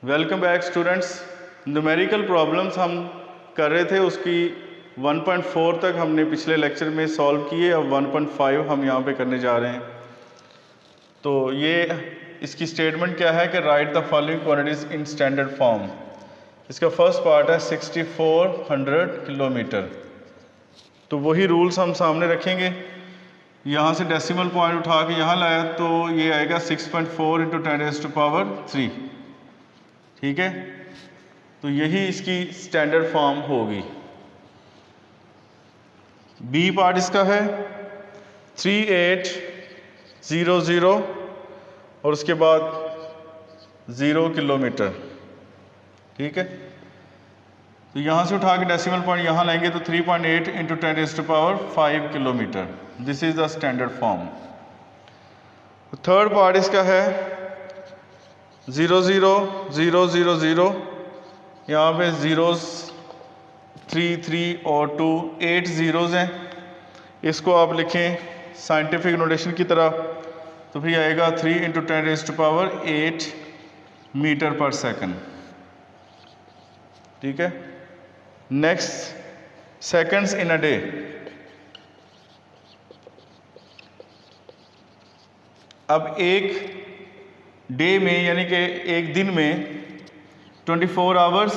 Welcome back students. Numerical problems हम कर रहे थे, उसकी 1.4 तक हमने पिछले लेक्चर में सॉल्व किए। अब 1.5 हम यहाँ पे करने जा रहे हैं। तो ये इसकी स्टेटमेंट क्या है कि right the following quantities in standard form. इसका फर्स्ट पार्ट है 6400 किलोमीटर। तो वही रूल्स हम सामने रखेंगे। यहाँ से डेसिमल पॉइंट उठा के यहाँ लाया तो ये आएगा 6.4 × 10⁻³ ठीक है। तो यही इसकी स्टैंडर्ड फॉर्म होगी। बी पार्ट इसका है 3800 और उसके बाद 0 किलोमीटर ठीक है। तो यहाँ से उठा के डेसिमल पॉइंट यहाँ लाएंगे तो 3.8 × 10⁵ kilometre. This is the standard form. Third part इसका है 00000। यहाँ पे जीरोस 3 3 और 2 8 जीरोस हैं। इसको आप लिखें साइंटिफिक नोटेशन की तरह तो फिर आएगा 3 × 10⁸ मीटर पर सेकंड ठीक है। Next seconds in a day. अब एक डे में यानी कि एक दिन में 24 आवर्स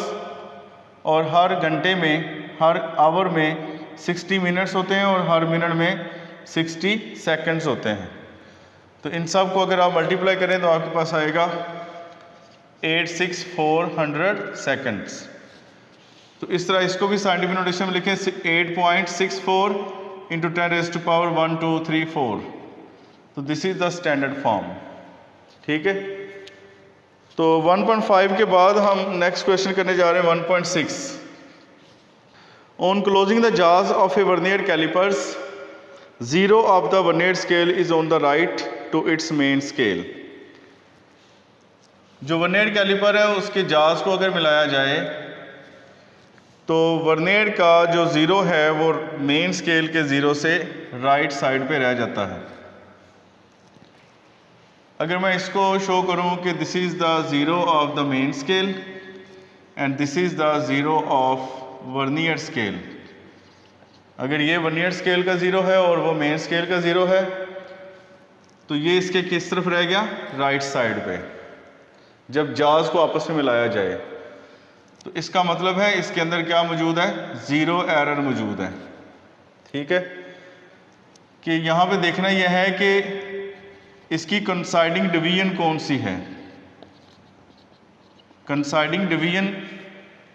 और हर घंटे में हर आवर में 60 मिनट्स होते हैं और हर मिनट में 60 सेकंड्स होते हैं। तो इन सब को अगर आप मल्टीप्लाई करें तो आपके पास आएगा 86400 सेकंड्स। तो इस तरह इसको भी साइंटिफिक नोटेशन में लिखें 8.64 × 10⁻²34। तो this is the standard form ठीक है। तो 1.5 के बाद हम नेक्स्ट क्वेश्चन करने जा रहे हैं 1.6। On closing the jaws of a vernier callipers, zero of the vernier scale is on the right to its main scale. जो वर्नियर कैलिपर है उसके जाज को अगर मिलाया जाए तो वर्नियर का जो ज़ीरो है वो मेन स्केल के ज़ीरो से राइट साइड पे रह जाता है। अगर मैं इसको शो करूं कि this is the zero of the main scale and this is the zero of vernier scale. अगर ये वर्नियर स्केल का ज़ीरो है और वो मेन स्केल का ज़ीरो है तो ये इसके किस तरफ रह गया, राइट साइड पे। जब जाज को आपस में मिलाया जाए तो इसका मतलब है इसके अंदर क्या मौजूद है, ज़ीरो एरर मौजूद है ठीक है। कि यहाँ पे देखना यह है कि इसकी कंसाइडिंग डिवीजन कौन सी है। कंसाइडिंग डिवीजन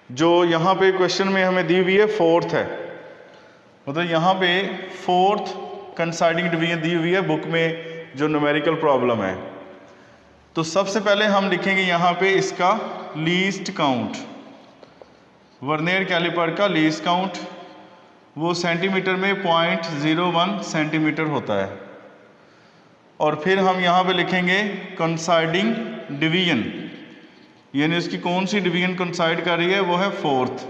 जो यहाँ पे क्वेश्चन में हमें दी हुई है फोर्थ है, मतलब यहाँ पे फोर्थ कंसाइडिंग डिवीजन दी हुई है बुक में जो न्यूमेरिकल प्रॉब्लम है। तो सबसे पहले हम लिखेंगे यहाँ पे इसका लीस्ट काउंट। वर्नियर कैलिपर का लीस्ट काउंट वो सेंटीमीटर में 0.01 सेंटीमीटर होता है। और फिर हम यहाँ पे लिखेंगे कंसाइडिंग डिवीजन, यानी उसकी कौन सी डिवीजन कंसाइड कर रही है, वो है फोर्थ।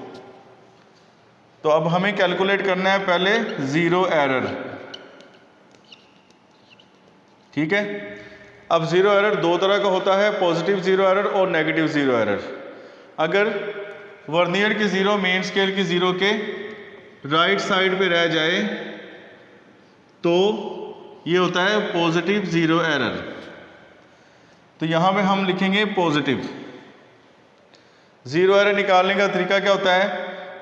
तो अब हमें कैलकुलेट करना है पहले ज़ीरो एरर ठीक है। अब ज़ीरो एरर दो तरह का होता है, पॉजिटिव ज़ीरो एरर और नेगेटिव ज़ीरो एरर। अगर वर्नियर के ज़ीरो मेन स्केल के ज़ीरो के राइट साइड पे रह जाए तो ये होता है पॉजिटिव ज़ीरो एरर। तो यहाँ पे हम लिखेंगे पॉजिटिव। ज़ीरो एरर निकालने का तरीका क्या होता है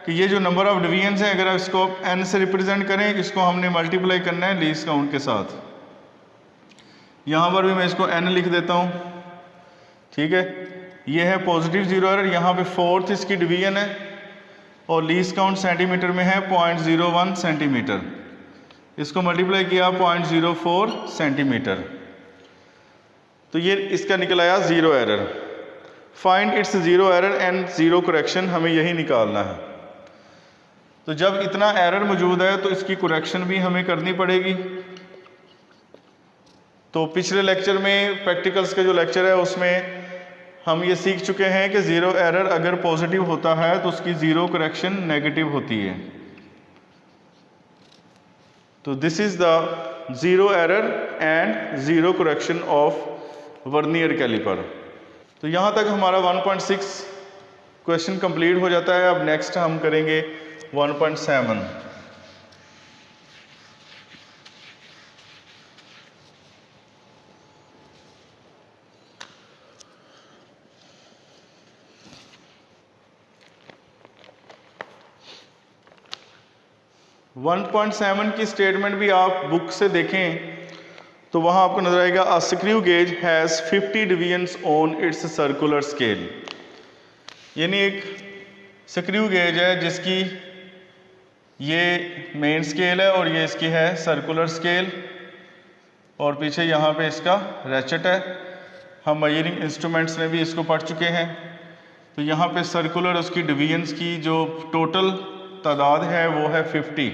कि ये जो नंबर ऑफ डिवीजन्स हैं अगर इसको n से रिप्रेजेंट करें, इसको हमने मल्टीप्लाई करना है लीस्ट काउंट के साथ। यहाँ पर भी मैं इसको n लिख देता हूँ ठीक है। ये है पॉजिटिव ज़ीरो एरर। यहाँ पे फोर्थ इसकी डिवीजन है और लीस्ट काउंट सेंटीमीटर में है 0.01 सेंटीमीटर। इसको मल्टीप्लाई किया 0.04 सेंटीमीटर। तो ये इसका निकल आया zero error. Find its zero error and zero correction, हमें यही निकालना है। तो जब इतना एरर मौजूद है तो इसकी करेक्शन भी हमें करनी पड़ेगी। तो पिछले लेक्चर में प्रैक्टिकल्स का जो लेक्चर है उसमें हम ये सीख चुके हैं कि ज़ीरो एरर अगर पॉजिटिव होता है तो उसकी ज़ीरो करेक्शन नेगेटिव होती है। तो this is the zero error and zero correction of vernier calliper. तो तो यहाँ तक हमारा 1.6 क्वेश्चन कंप्लीट हो जाता है। अब नेक्स्ट हम करेंगे 1.7। वन 1.7 की स्टेटमेंट भी आप बुक से देखें तो वहाँ आपको नजर आएगा, a screw gauge has 50 divisions on it's circular scale. यानी एक स्क्रू गेज है जिसकी ये मेन स्केल है और ये इसकी है सर्कुलर स्केल, और पीछे यहाँ पे इसका रैचेट है। हम मेजरिंग इंस्ट्रूमेंट्स में भी इसको पढ़ चुके हैं। तो यहाँ पे सर्कुलर उसकी डिवीजन्स की जो टोटल तादाद है वो है 50।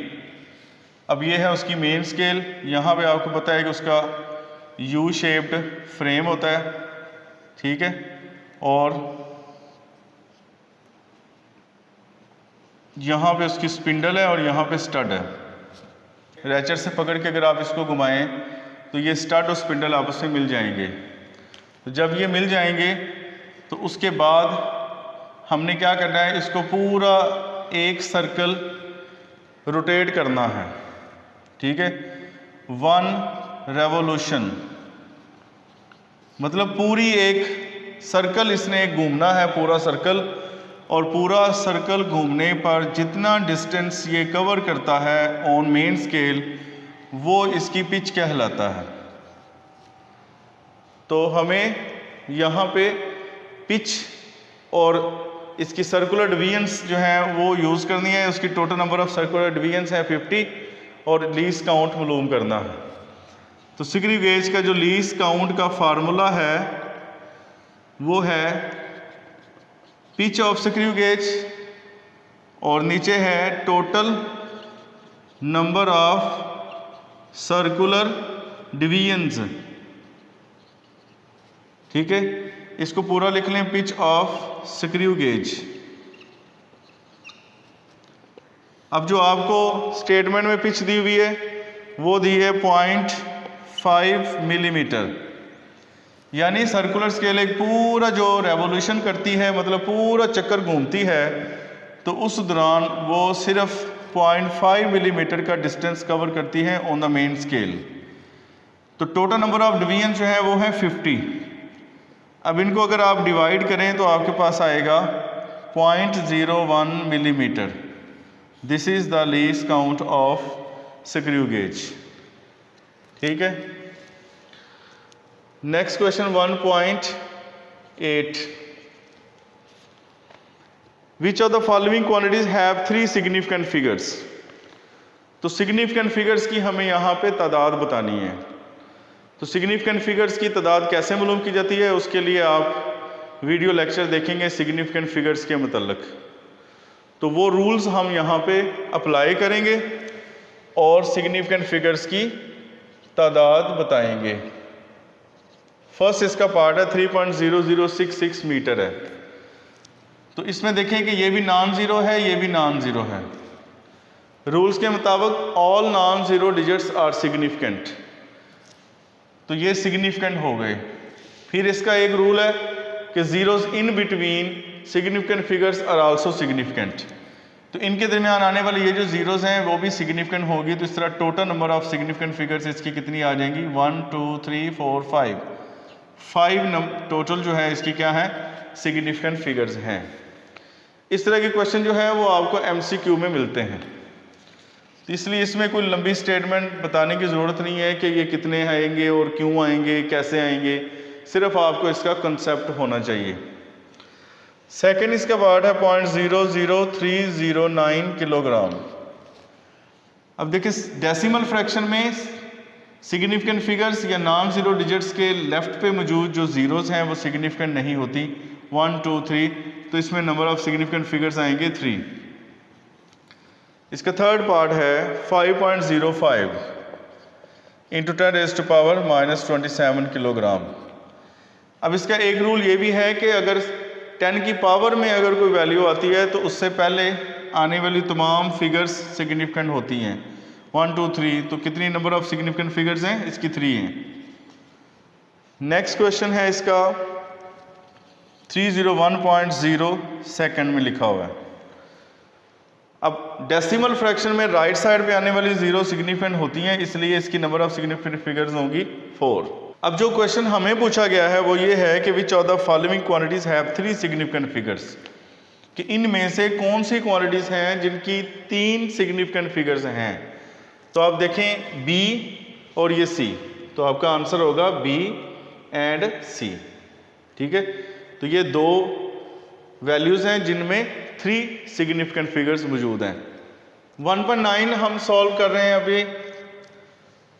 अब ये है उसकी मेन स्केल। यहाँ पे आपको पता है कि उसका यू शेप्ड फ्रेम होता है, ठीक है, और यहाँ पे उसकी स्पिंडल है और यहाँ पे स्टड है। रैचेट से पकड़ के अगर आप इसको घुमाएं तो ये स्टड और स्पिंडल आपस में मिल जाएंगे। तो जब ये मिल जाएंगे तो उसके बाद हमने क्या करना है, इसको पूरा एक सर्कल रोटेट करना है, ठीक है। 1 रेवोल्यूशन मतलब पूरी एक सर्कल इसने घूमना है, पूरा सर्कल, और पूरा सर्कल घूमने पर जितना डिस्टेंस ये कवर करता है ऑन मेन स्केल वो इसकी पिच कहलाता है। तो हमें यहाँ पे पिच और इसकी सर्कुलर डिवीजन्स जो है वो यूज़ करनी है। उसकी total number of circular divisions है 50 और लीस्ट काउंट मालूम करना है। तो स्क्रू गेज का जो लीस्ट काउंट का फार्मूला है वो है पिच ऑफ स्क्रू गेज और नीचे है total number of circular divisions, ठीक है। इसको पूरा लिख लें, पिच ऑफ स्क्रू गेज। अब जो आपको स्टेटमेंट में पिच दी हुई है वो दी है 0.5 मिलीमीटर। यानी सर्कुलर स्केल एक पूरा जो रेवोल्यूशन करती है, मतलब पूरा चक्कर घूमती है, तो उस दौरान वो सिर्फ 0.5 मिलीमीटर का डिस्टेंस कवर करती है ऑन द मेन स्केल। तो टोटल नंबर ऑफ डिवीजन जो है वो है 50। अब इनको अगर आप डिवाइड करें तो आपके पास आएगा 0.01 millimetre. This is the least count of screw gauge, ठीक है। Next question 1.8, which of the following quantities have 3 significant figures. तो सिग्निफिकेंट फिगर्स की हमें यहाँ पे तादाद बतानी है। तो सिग्निफिकेंट फिगर्स की तादाद कैसे मालूम की जाती है, उसके लिए आप वीडियो लेक्चर देखेंगे सिग्निफिकेंट फिगर्स के मतलब। तो वो रूल्स हम यहाँ पे अप्लाई करेंगे और सिग्निफिकेंट फिगर्स की तादाद बताएंगे। फर्स्ट इसका पार्ट है 3.0066 मीटर है। तो इसमें देखें कि ये भी नॉन ज़ीरो है, ये भी नॉन ज़ीरो है। रूल्स के मुताबिक all non zero digits are significant, तो ये सिग्निफिकेंट हो गए। फिर इसका एक रूल है कि zeros in between significant figures are also significant. तो इनके दरमियान आने वाले ये जो जीरोस हैं वो भी सिग्निफिकेंट होगी। तो इस तरह total number of significant figures इसकी कितनी आ जाएंगी, 1 2 3 4 5 टोटल जो है इसकी क्या है, सिग्निफिकेंट फिगर्स हैं। इस तरह के क्वेश्चन जो है वो आपको MCQ में मिलते हैं। तो इसलिए इसमें कोई लंबी स्टेटमेंट बताने की ज़रूरत नहीं है कि ये कितने आएंगे और क्यों आएंगे, कैसे आएंगे, सिर्फ आपको इसका कंसेप्ट होना चाहिए। सेकंड इसका पार्ट है 0.00309 किलोग्राम। अब देखिए डेसिमल फ्रैक्शन में सिग्निफिकेंट फिगर्स या नॉन ज़ीरो डिजिट्स के लेफ्ट पे मौजूद जो ज़ीरोज़ हैं वो सिग्निफिकेंट नहीं होती, 1 2 3, तो इसमें नंबर ऑफ सिग्निफिकेंट फिगर्स आएंगे 3। इसका थर्ड पार्ट है 5.05 इंटू 10⁻⁻27 किलोग्राम। अब इसका एक रूल ये भी है कि अगर 10 की पावर में अगर कोई वैल्यू आती है तो उससे पहले आने वाली तमाम फिगर्स सिग्निफिकेंट होती हैं, 1 2 3। तो कितनी नंबर ऑफ सिग्निफिकेंट फिगर्स हैं, इसकी 3 हैं। नेक्स्ट क्वेश्चन है इसका 301.0 सेकंड में लिखा हुआ है। अब डेसिमल फ्रैक्शन में राइट साइड पे आने वाली जीरो सिग्निफिकेंट होती हैं, इसलिए इसकी नंबर ऑफ सिग्निफिकेंट फिगर्स होंगी 4। अब जो क्वेश्चन हमें पूछा गया है वो ये है कि which of the following quantities have 3 significant figures, कि इनमें से कौन सी क्वांटिटीज हैं जिनकी 3 सिग्निफिकेंट फिगर्स हैं। तो आप देखें बी और ये सी, तो आपका आंसर होगा बी एंड सी। ठीक है, तो ये 2 वैल्यूज हैं जिनमें 3 सिग्निफिकेंट फिगर्स मौजूद हैं। 1.9 हम सॉल्व कर रहे हैं अभी,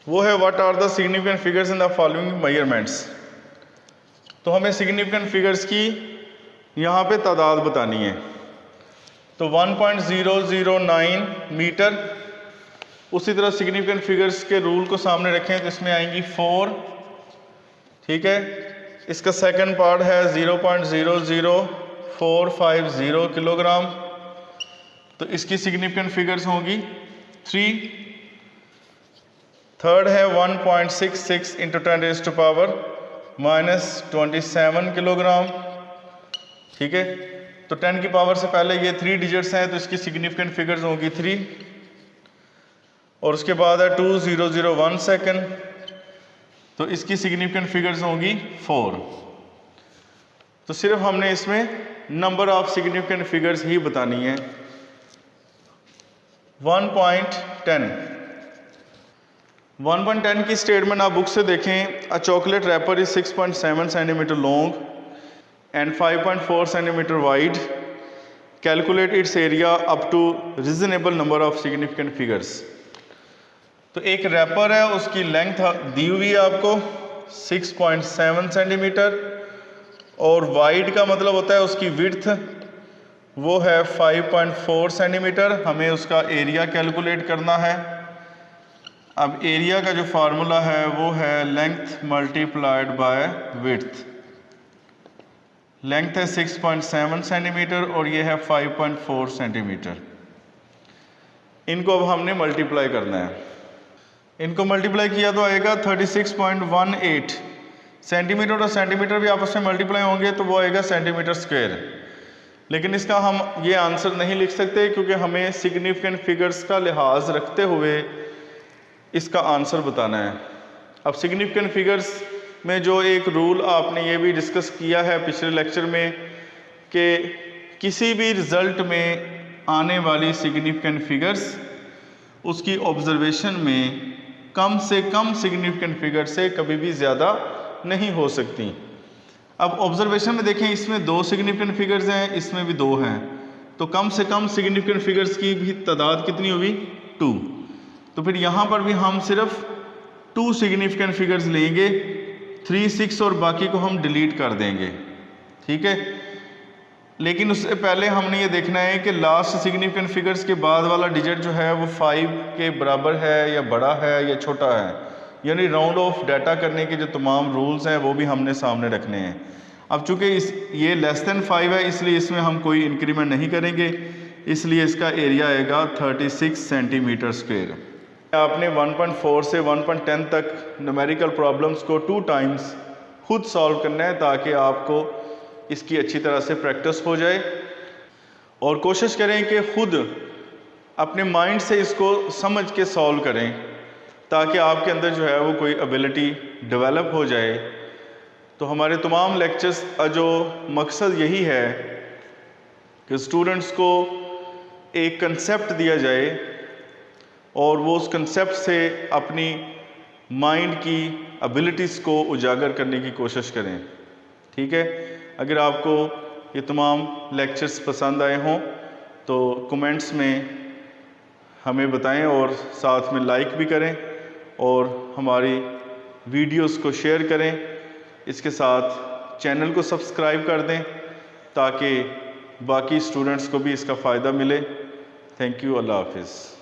वो है what are the significant figures in the following measurements. तो हमें सिग्निफिकेंट फिगर्स की यहाँ पे तादाद बतानी है। तो 1.009 मीटर, उसी तरह सिग्निफिकेंट फिगर्स के रूल को सामने रखें तो इसमें आएंगी 4। ठीक है, इसका सेकंड पार्ट है 0.00450 किलोग्राम, तो इसकी सिग्निफिकेंट फिगर्स होंगी 3। थर्ड है 1.66 इंटू 10⁻⁻27 किलोग्राम। ठीक है, तो 10 की पावर से पहले ये 3 डिजिट्स हैं, तो इसकी सिग्निफिकेंट फिगर्स होंगी 3। और उसके बाद है 2001 सेकंड, तो इसकी सिग्निफिकेंट फिगर्स होंगी 4। तो सिर्फ हमने इसमें नंबर ऑफ सिग्निफिकेंट फिगर्स ही बतानी है। 1.10 की स्टेटमेंट आप बुक से देखें। A chocolate wrapper is 6.7 centimetre long and 5.4 centimetre wide, calculate its area up to reasonable number of significant figures. तो एक रैपर है, उसकी लेंथ दी हुई है आपको 6.7 सेंटीमीटर, और वाइड का मतलब होता है उसकी विड्थ, वो है 5.4 सेंटीमीटर। हमें उसका एरिया कैलकुलेट करना है। अब एरिया का जो फार्मूला है वो है length multiplied by width. Length है 6.7 सेंटीमीटर और ये है 5.4 सेंटीमीटर। इनको अब हमने मल्टीप्लाई करना है। इनको मल्टीप्लाई किया तो आएगा 36.18 सेंटीमीटर, और सेंटीमीटर भी आपस में मल्टीप्लाई होंगे तो वो आएगा सेंटीमीटर स्क्वायर। लेकिन इसका हम ये आंसर नहीं लिख सकते क्योंकि हमें सिग्निफिकेंट फिगर्स का लिहाज रखते हुए इसका आंसर बताना है। अब सिग्निफिकेंट फिगर्स में जो एक रूल आपने ये भी डिस्कस किया है पिछले लेक्चर में कि किसी भी रिज़ल्ट में आने वाली सिग्निफिकेंट फिगर्स उसकी ऑब्जर्वेशन में कम से कम सिग्निफिकेंट फिगर से कभी भी ज़्यादा नहीं हो सकती। अब ऑब्जर्वेशन में देखें, इसमें 2 सिग्निफिकेंट फिगर्स हैं, इसमें भी 2 हैं, तो कम से कम सिग्निफिकेंट फिगर्स की भी तादाद कितनी हुई 2। तो फिर यहाँ पर भी हम सिर्फ 2 सिग्निफिकेंट फिगर्स लेंगे, 3, 6 और बाकी को हम डिलीट कर देंगे। ठीक है, लेकिन उससे पहले हमने ये देखना है कि लास्ट सिग्निफिकेंट फिगर्स के बाद वाला डिजिट जो है वो 5 के बराबर है या बड़ा है या छोटा है, यानी राउंड ऑफ डाटा करने के जो तमाम रूल्स हैं वो भी हमने सामने रखने हैं। अब चूंकि ये लेस देन 5 है, इसलिए इसमें हम कोई इंक्रीमेंट नहीं करेंगे, इसलिए इसका एरिया आएगा 36 सेंटीमीटर स्क्वायर। आपने 1.4 से 1.10 तक न्यूमेरिकल प्रॉब्लम्स को 2 टाइम्स खुद सॉल्व करना है ताकि आपको इसकी अच्छी तरह से प्रैक्टिस हो जाए, और कोशिश करें कि खुद अपने माइंड से इसको समझ के सॉल्व करें ताकि आपके अंदर जो है वो कोई एबिलिटी डेवलप हो जाए। तो हमारे तमाम लेक्चर्स का जो मकसद यही है कि स्टूडेंट्स को एक कंसेप्ट दिया जाए और वो उस कंसेप्ट से अपनी माइंड की एबिलिटीज़ को उजागर करने की कोशिश करें। ठीक है, अगर आपको ये तमाम लेक्चर्स पसंद आए हों तो कमेंट्स में हमें बताएं और साथ में लाइक भी करें और हमारी वीडियोस को शेयर करें। इसके साथ चैनल को सब्सक्राइब कर दें ताकि बाकी स्टूडेंट्स को भी इसका फ़ायदा मिले। थैंक यू, अल्लाह हाफिज़।